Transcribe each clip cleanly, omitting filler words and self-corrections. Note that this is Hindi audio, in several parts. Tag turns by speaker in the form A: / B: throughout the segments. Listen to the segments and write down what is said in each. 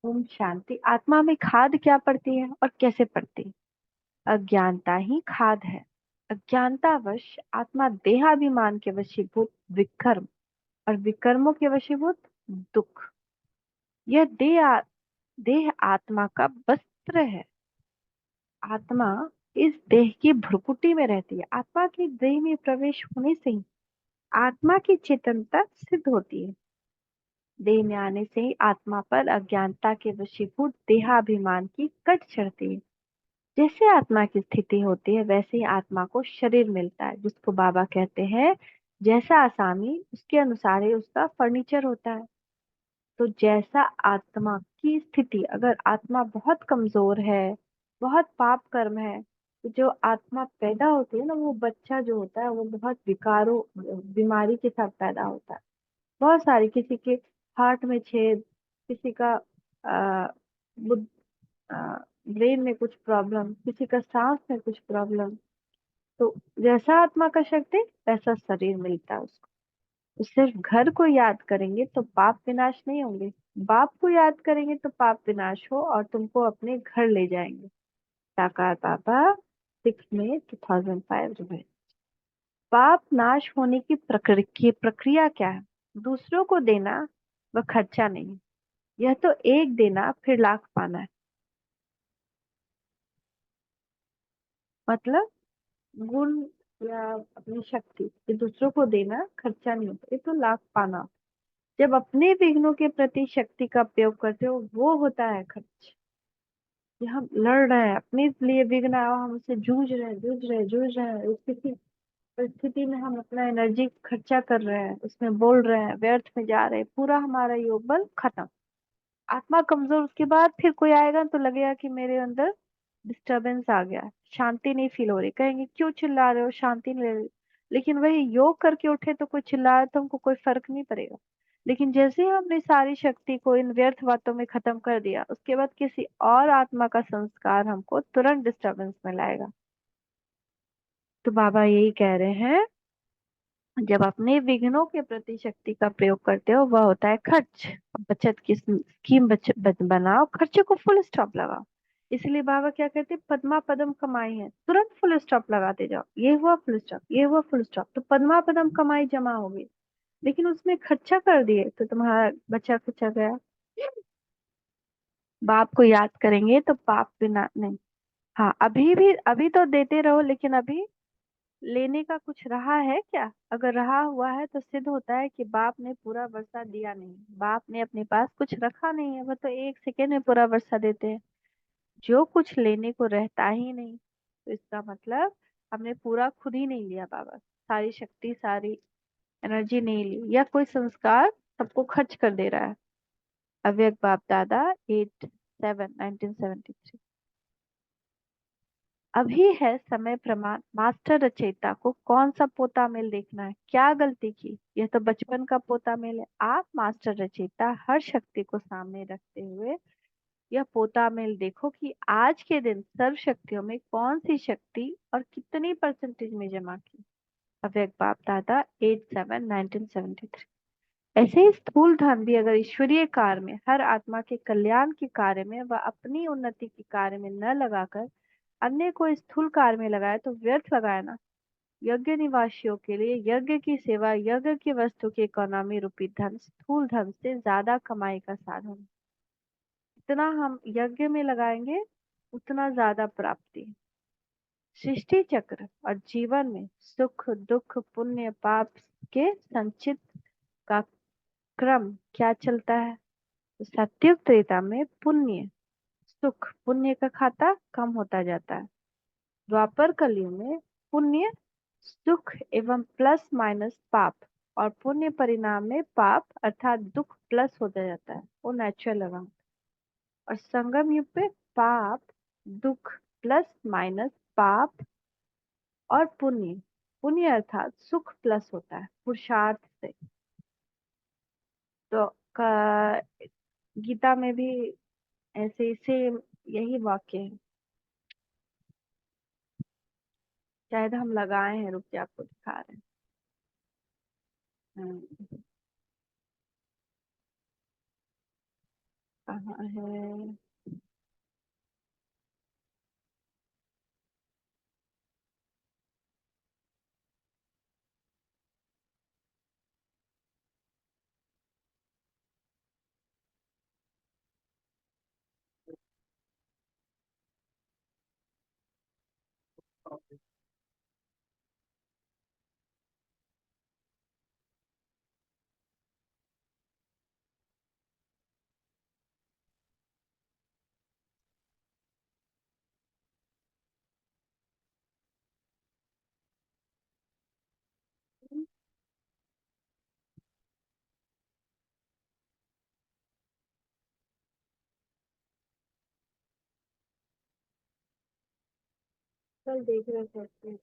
A: ओम शांति। आत्मा में खाद क्या पड़ती है और कैसे पड़ती है? अज्ञानता ही खाद है। अज्ञानतावश आत्मा देहाभिमान के वशीभूत विकर्म और विकर्मों के वशीभूत दुख। यह देह आत्मा का वस्त्र है। आत्मा इस देह की भ्रुकुटी में रहती है। आत्मा के देह में प्रवेश होने से ही आत्मा की चेतनता सिद्ध होती है। देह में आने से ही आत्मा पर अज्ञानता के वशीभूत देहाभिमान की कट चढ़ती है। जैसे आत्मा की स्थिति होती है वैसे ही आत्मा को शरीर मिलता है, जिसको बाबा कहते हैं जैसा आसामी उसके अनुसार ही उसका फर्नीचर होता है। तो जैसा आत्मा की स्थिति, अगर आत्मा बहुत कमजोर है, बहुत पाप कर्म है, तो जो आत्मा पैदा होती है ना, वो बच्चा जो होता है वो बहुत विकारों बीमारी के साथ पैदा होता है। बहुत सारी, किसी के हार्ट में छेद, किसी का आ, ब्रेन में कुछ प्रॉब्लम, किसी का सांस में कुछ प्रॉब्लम। तो जैसा आत्मा का शक्ति वैसा शरीर मिलता है उसको। तो सिर्फ घर को याद करेंगे तो पाप विनाश नहीं होंगे, बाप को याद करेंगे तो पाप विनाश हो और तुमको अपने घर ले जाएंगे। साकार बाबा 6 मई 2005 में। पाप नाश होने की प्रक्रिया क्या है? दूसरों को देना व खर्चा नहीं। यह तो एक देना फिर लाख पाना है। मतलब गुण या अपनी शक्ति, ये दूसरों को देना खर्चा नहीं होता, ये तो लाभ पाना। जब अपने विघ्नों के प्रति शक्ति का प्रयोग करते हो वो होता है खर्च। कि हम लड़ रहे हैं अपने लिए, विघ्न आओ, हम उससे जूझ रहे हैं, किसी परिस्थिति में हम अपना एनर्जी खर्चा कर रहे हैं, उसमें बोल रहे हैं, व्यर्थ में जा रहे हैं, पूरा हमारा योग बल खत्म। आत्मा कमजोर, उसके बाद फिर कोई आएगा तो लगेगा कि मेरे अंदर डिस्टरबेंस आ गया, शांति नहीं फील हो रही, कहेंगे क्यों चिल्ला रहे हो, शांति नहीं ले रही। लेकिन वही योग करके उठे तो कोई चिल्ला रहा है तो हमको कोई फर्क नहीं पड़ेगा। लेकिन जैसे ही हमने सारी शक्ति को इन व्यर्थ बातों में खत्म कर दिया, उसके बाद किसी और आत्मा का संस्कार हमको तुरंत डिस्टरबेंस में लाएगा। तो बाबा यही कह रहे हैं, जब अपने विघ्नों के प्रति शक्ति का प्रयोग करते हो वह होता है खर्च। बचत की स्कीम बनाओ, खर्चे को फुल स्टॉप लगाओ। इसलिए बाबा क्या कहते हैं, पद्मा पदम कमाई है, तुरंत फुल स्टॉप लगाते जाओ। ये हुआ फुल स्टॉप, ये हुआ फुल स्टॉप, तो पद्मा पदम कमाई जमा होगी। लेकिन उसमें खर्चा कर दिए तो तुम्हारा बचा खुचा गया। बाप को याद करेंगे तो पाप बिना नहीं। हाँ, अभी तो देते रहो, लेकिन अभी लेने का कुछ रहा है क्या? अगर रहा हुआ है तो सिद्ध होता है कि बाप ने पूरा वर्षा दिया नहीं, बाप ने अपने पास कुछ रखा नहीं है। वो तो 1 सेकेंड में पूरा वर्षा देते हैं। जो कुछ लेने को रहता ही नहीं, तो इसका मतलब हमने पूरा खुद ही नहीं लिया बाबा, सारी शक्ति सारी एनर्जी नहीं ली, या कोई संस्कार सबको खर्च कर दे रहा है। अव्यक्त बाप दादा 8/7/1973। अभी है समय प्रमाण, मास्टर रचयिता को कौन सा पोता मेल देखना है, क्या गलती की। यह तो बचपन का पोता मेल है। आप मास्टर रचयिता हर शक्ति को सामने रखते हुए यह पोता मेल देखो कि आज के दिन सर्व शक्तियों में कौन सी शक्ति और कितनी परसेंटेज में जमा की। अव्यक्त बाप दादा 8/7/1973। ऐसे ही स्थूल धन भी अगर ईश्वरीय कार्य में, हर आत्मा के कल्याण के कार्य में व अपनी उन्नति के कार्य में न लगाकर अन्य को स्थूल कार्य में लगाए तो व्यर्थ लगाए ना। यज्ञ निवासियों के लिए यज्ञ की सेवा, यज्ञ की वस्तु की इकोनॉमी रूपी धन स्थूल धन से ज्यादा कमाई का साधन। जितना हम यज्ञ में लगाएंगे उतना ज्यादा प्राप्ति। सृष्टि चक्र और जीवन में सुख दुख पुण्य पाप के संचित का क्रम क्या चलता है? तो सत्युग त्रेता में पुण्य सुख, पुण्य का खाता कम होता जाता है। द्वापर कलयुग में पुण्य सुख एवं प्लस माइनस पाप, और पुण्य परिणाम में पाप अर्थात दुख प्लस होता जाता है, वो नेचुरल अमाउंट। और संगम युग पे पाप दुख प्लस माइनस पाप और पुण्य, पुण्य अर्थात सुख प्लस होता है पुरुषार्थ से। तो गीता में भी ऐसे सेम यही वाक्य है। शायद हम लगाए हैं, रुक के आपको दिखा रहे हैं। कहाँ है? कल देख रहे थे।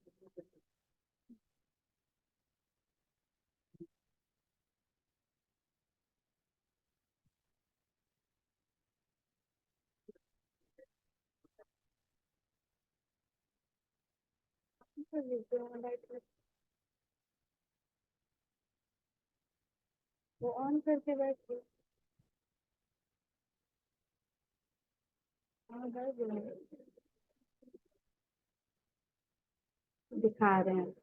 A: वो ऑन करके बैठ गए। हाँ, बैठ गए। दिखा रहे हैं।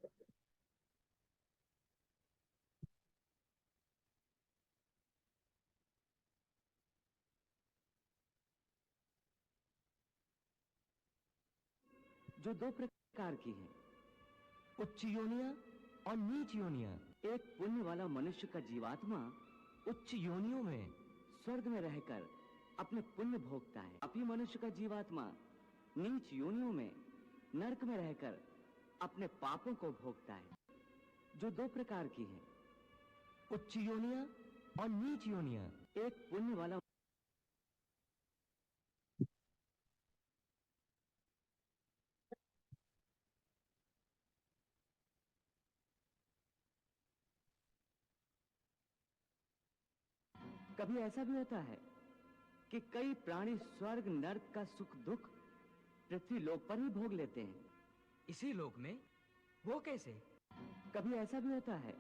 B: जो दो प्रकार की है, उच्च योनियां और नीच योनियां। एक पुण्य वाला मनुष्य का जीवात्मा उच्च योनियों में स्वर्ग में रहकर अपने पुण्य भोगता है। अपनी मनुष्य का जीवात्मा नीच योनियों में नरक में रहकर अपने पापों को भोगता है। जो दो प्रकार की है, उच्च योनियां और नीच योनियां। एक पुण्य वाला। कभी ऐसा भी होता है कि कई प्राणी स्वर्ग नरक का सुख दुख पृथ्वी लोक पर ही भोग लेते हैं।
C: इसी लोक में? वो कैसे?
B: कभी ऐसा भी होता है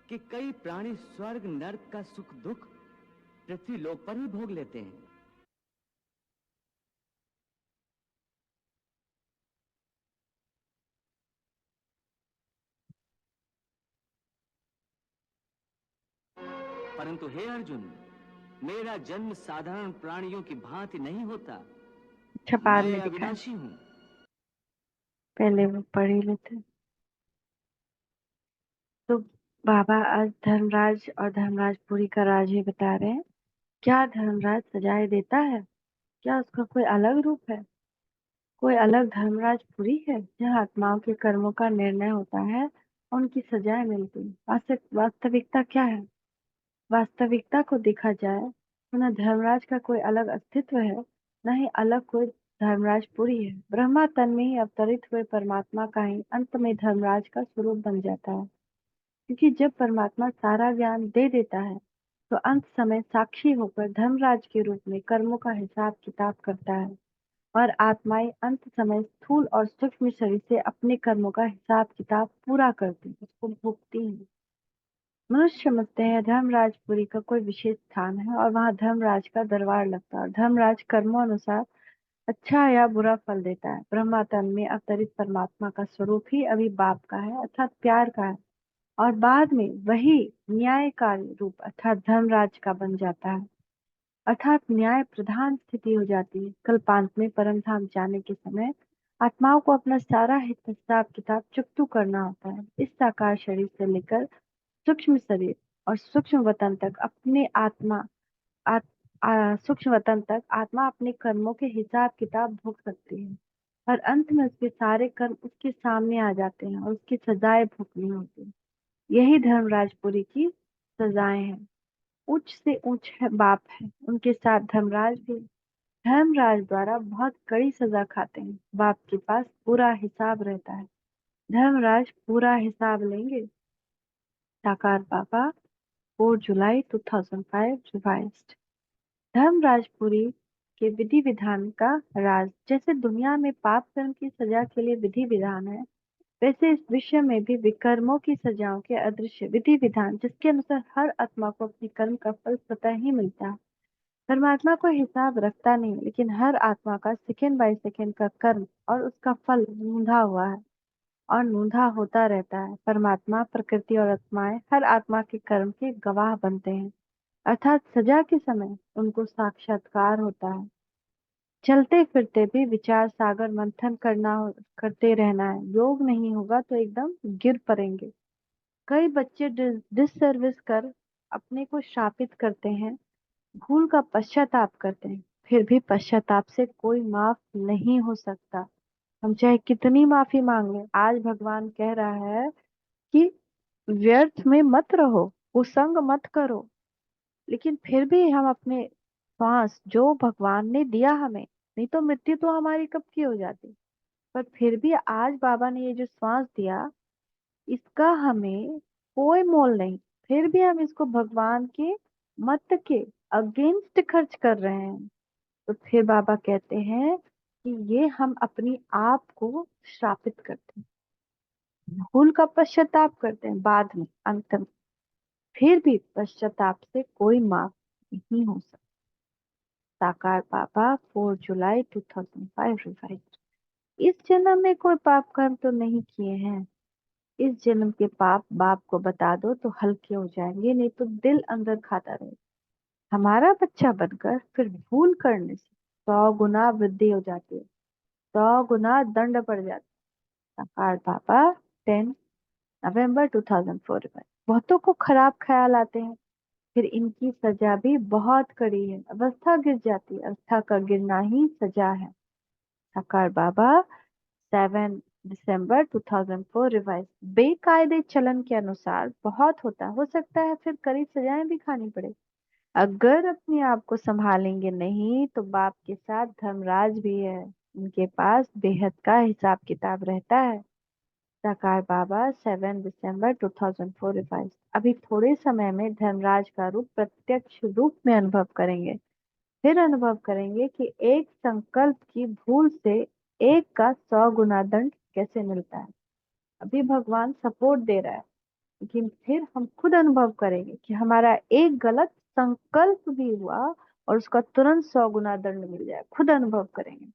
B: कि कई प्राणी स्वर्ग नरक का सुख दुख पृथ्वी लोक पर ही भोग लेते हैं। परंतु हे अर्जुन, मेरा जन्म साधारण प्राणियों की भांति नहीं होता।
A: अच्छा, बाद
B: मैं
A: में दिखाए।
B: अविनाशी हूँ।
A: पहले वो पढ़ ही लेते। तो बाबा आज धर्मराज और धर्मराजपुरी का राज ही बता रहे हैं। क्या धर्मराज सजाएं देता है? क्या उसका कोई अलग रूप है? कोई अलग धर्मराजपुरी है जहाँ आत्माओं के कर्मों का निर्णय होता है और उनकी सजाएं मिलती हैं? वास्तविकता क्या है? वास्तविकता को देखा जाए तो न धर्मराज का कोई अलग अस्तित्व है, न ही अलग कोई धर्मराजपुरी है। ब्रह्मा तन में ही अवतरित हुए परमात्मा का ही अंत में धर्मराज का स्वरूप बन जाता है। क्योंकि जब परमात्मा सारा ज्ञान दे देता है तो अंत समय साक्षी होकर धर्मराज के रूप में कर्मों का हिसाब किताब करता है और आत्माएं अंत समय स्थूल और सूक्ष्म शरीर से अपने कर्मों का हिसाब किताब पूरा करती, उसको भुगती हैं। मनुष्य समझते हैं धर्मराजपुरी का कोई विशेष स्थान है और वहां धर्मराज का दरबार लगता है और धर्मराज कर्मों अनुसार अच्छा या बुरा फल देता है। ब्रह्मा तन में अवतरित परमात्मा का स्वरूप ही अभी बाप का है अर्थात प्यार का है और बाद में वही न्यायकारी रूप अर्थात धर्मराज का बन जाता है अर्थात न्याय प्रधान स्थिति हो जाती है। कल्पांत में परम धाम जाने के समय आत्माओं को अपना सारा हिसाब किताब चुकतू करना होता है। इस साकार शरीर से लेकर सूक्ष्म शरीर और सूक्ष्म वतन तक अपने आत्मा सूक्ष्म वतन तक आत्मा अपने कर्मों के हिसाब किताब भोग सकती है और अंत में उसके सारे कर्म उसके सामने आ जाते हैं और उसकी सजाएं भुगतनी होती है। यही धर्मराजपुरी की सजाएं हैं। उच्च से उच्च है बाप है, उनके साथ धर्मराज भी। धर्मराज द्वारा बहुत कड़ी सजा खाते हैं, बाप के पास पूरा हिसाब रहता है। धर्मराज पूरा हिसाब लेंगे। साकार बाबा 4 जुलाई 2005 रिवाइज्ड। धर्मराजपुरी के विधि विधान का राज। जैसे दुनिया में पाप कर्म की सजा के लिए विधि विधान है, वैसे इस विश्व में भी विकर्मों की सजाओं के अदृश्य विधि विधान जिसके अनुसार हर आत्मा को अपने कर्म का फल स्वतः ही मिलता है। परमात्मा कोई हिसाब रखता नहीं, लेकिन हर आत्मा का सेकंड बाय सेकंड का कर्म और उसका फल नूंधा हुआ है और नूंधा होता रहता है। परमात्मा, प्रकृति और आत्माएं हर आत्मा के कर्म के गवाह बनते हैं, अर्थात सजा के समय उनको साक्षात्कार होता है। चलते फिरते भी विचार सागर मंथन करते रहना है। योग नहीं होगा तो एकदम गिर पड़ेंगे। कई बच्चे डिससर्विस कर अपने को शापित करते हैं, भूल का पश्चाताप करते हैं, फिर भी पश्चाताप से कोई माफ नहीं हो सकता। हम चाहे कितनी माफी मांग लें, आज भगवान कह रहा है कि व्यर्थ में मत रहो, कुसंग मत करो। लेकिन फिर भी हम अपने श्वास जो भगवान ने दिया हमें, नहीं तो मृत्यु तो हमारी कब की हो जाती, पर फिर भी आज बाबा ने ये जो श्वास दिया, इसका हमें कोई मोल नहीं। फिर भी हम इसको भगवान के मत के अगेंस्ट खर्च कर रहे हैं। तो फिर बाबा कहते हैं कि ये हम अपनी आप को श्रापित करते हैं, भूल का पश्चाताप करते हैं बाद में, अंत में। फिर भी पश्चाताप से कोई माफ नहीं हो सकता। साकार बाबा, 4 जुलाई 2005 रिवाइज। इस जन्म में कोई पाप कर्म तो नहीं किए हैं। इस जन्म के पाप बाप को बता दो तो हल्के हो जाएंगे, नहीं तो दिल अंदर खाता रहेगा। हमारा बच्चा बनकर फिर भूल करने से 100 गुना वृद्धि हो जाती है, 100 गुना दंड पड़ जाता है। साकार बाबा, 10 नवंबर 2004 में। बहुतों को खराब ख्याल आते हैं, फिर इनकी सजा भी बहुत कड़ी है। अवस्था गिर जाती है, अवस्था का गिरना ही सजा है। साकार बाबा, 7 दिसंबर 2004 रिवाइज। बेकायदे चलन के अनुसार बहुत होता हो सकता है, फिर कड़ी सजाएं भी खानी पड़े। अगर अपने आप को संभालेंगे नहीं तो बाप के साथ धर्मराज भी है, उनके पास बेहद का हिसाब किताब रहता है। साकार बाबा, 7 दिसंबर 2004 रिवाइज। अभी थोड़े समय में धर्मराज का रूप प्रत्यक्ष रूप में अनुभव करेंगे। फिर अनुभव करेंगे कि एक संकल्प की भूल से एक का 100 गुना दंड कैसे मिलता है। अभी भगवान सपोर्ट दे रहा है, लेकिन फिर हम खुद अनुभव करेंगे कि हमारा एक गलत संकल्प भी हुआ और उसका तुरंत 100 गुना दंड मिल जाए। खुद अनुभव करेंगे।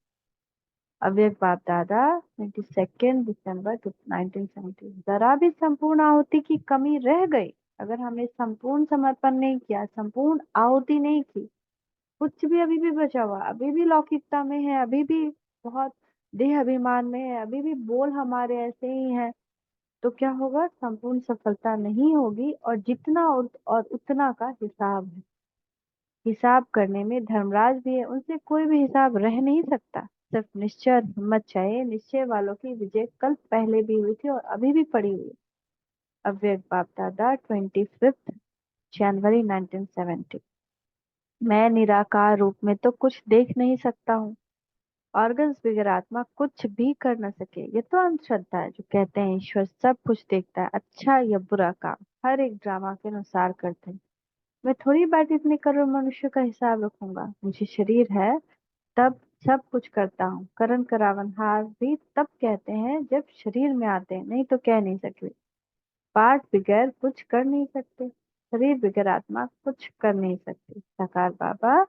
A: अव्यक्त बाप दादा, 22 दिसंबर 1970। जरा भी संपूर्ण आहुति की कमी रह गई, अगर हमने संपूर्ण समर्पण नहीं किया, संपूर्ण आहुति नहीं की, कुछ भी अभी भी बचा हुआ, अभी भी लौकिकता में है, अभी भी बहुत देह अभिमान में है, अभी भी बोल हमारे ऐसे ही हैं, तो क्या होगा? संपूर्ण सफलता नहीं होगी। और जितना और उतना का हिसाब है। हिसाब करने में धर्मराज भी है, उनसे कोई भी हिसाब रह नहीं सकता। सिर्फ निश्चय और हिम्मत चाहिए। निश्चय वालों की विजय कल पहले भी हुई थी और अभी भी पड़ी हुई है। अव्यक्त बाप दादा, 25 जनवरी 1970। मैं निराकार रूप में तो कुछ देख नहीं सकता हूँ, ऑर्गन्स बगैर आत्मा कुछ भी कर न सके। ये तो अंधश्रद्धा है जो कहते हैं ईश्वर सब कुछ देखता है, अच्छा या बुरा काम हर एक ड्रामा के अनुसार करते हैं। मैं थोड़ी बात इतने करोड़ मनुष्य का हिसाब रखूंगा। मुझे शरीर है तब सब कुछ करता हूँ। करण करावनहार भी तब कहते हैं जब शरीर में आते हैं, नहीं तो कह नहीं सकते। पाठ बगैर कुछ कर नहीं सकते, शरीर बगैर आत्मा कुछ कर नहीं सकते। साकार बाबा,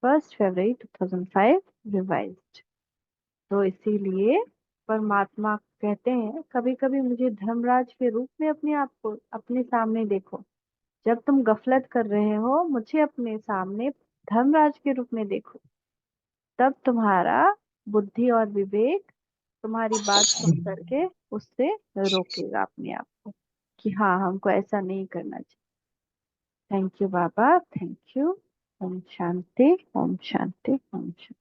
A: 1 फरवरी 2005 रिवाइज्ड। तो इसीलिए परमात्मा कहते हैं कभी कभी मुझे धर्मराज के रूप में अपने आप को अपने सामने देखो। जब तुम गफलत कर रहे हो, मुझे अपने सामने धर्मराज के रूप में देखो। तब तुम्हारा बुद्धि और विवेक तुम्हारी बात सुन करके उससे रोकेगा अपने आप को कि हाँ, हमको ऐसा नहीं करना चाहिए। थैंक यू बाबा, थैंक यू। ओम शांति, ओम शांति, ओम शांति।